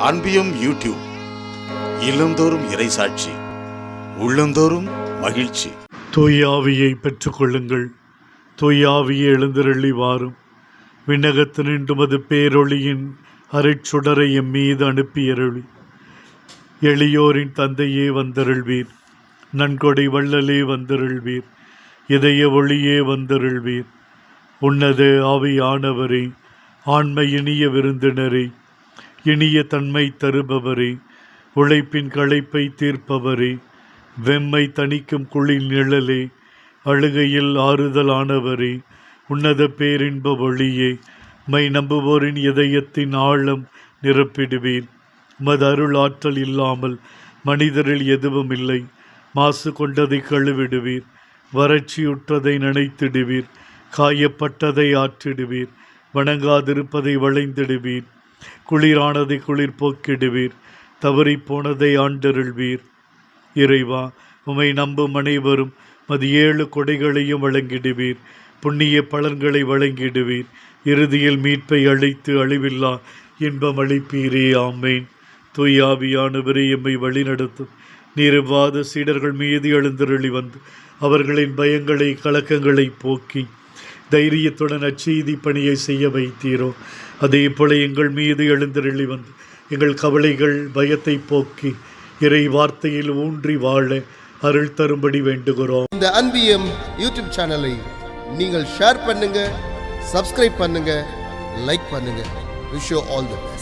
அன்பியம் YouTube. இல்லந்தோறும் இறைசாட்சி, உள்ளந்தோறும் மகிழ்ச்சி. தூயாவியை பெற்றுக்கொள்ளுங்கள். தூயாவியை எழுந்தருளி வாரும். விண்ணகத்தினின்றுமது பேரொளியின் அருட்சுடரை எம் மீது அனுப்பியருளி. எளியோரின் தந்தையே வந்தருள்வீர். நன்கொடை வள்ளலே வந்தருள்வீர். இதய ஒளியே வந்தருள்வீர். உன்னத ஆவியானவரே, ஆண்மை இனிய விருந்தினரே, இனிய தன்மை தருபவரே, உழைப்பின் களைப்பை தீர்ப்பவரே, வெம்மை தணிக்கும் குளிர் நிழலே, அழுகையில் ஆறுதலானவரே, உன்னத பேரின்ப ஒளியே, மை நம்புவோரின் இதயத்தின் ஆழம் நிரப்பிடுவீர். மது அருள் ஆற்றல் இல்லாமல் மனிதரில் எதுவும் இல்லை. மாசு கொண்டதை கழுவிடுவீர். வறட்சியுற்றதை நினைத்திடுவீர். காயப்பட்டதை ஆற்றிடுவீர். வணங்காதிருப்பதை வளைந்திடுவீர். குளிரானதை குளிர் போக்கிடுவீர். தவறி போனதை ஆண்டருள்வீர். இறைவா, உமை நம்பும் அனைவரும் மது 7 கொடைகளையும் வழங்கிடுவீர். புண்ணிய பலன்களை வழங்கிடுவீர். இறுதியில் மீட்பை அளித்து அழிவில்லா இன்பம் அளிப்பீரே. ஆமேன். தூயாவியானவரே, எம்மை வழிநடத்தும். நீர்வாத சீடர்கள் மீது எழுந்தருளி வந்து அவர்களின் பயங்களை கலக்கங்களை போக்கி தைரியத்துடன் அச்செய்தி பணியை செய்ய வைத்தீரோ, அதே போல எங்கள் மீது எழுந்தருளி வந்து எங்கள் கவலைகள் பயத்தை போக்கி இறை வார்த்தையில் ஊன்றி வாழ அருள் தரும்படி வேண்டுகிறோம். இந்த அன்பியம் யூடியூப் சேனலை நீங்கள் ஷேர் பண்ணுங்க, சப்ஸ்கிரைப் பண்ணுங்க, லைக் பண்ணுங்க. Wish you all the best.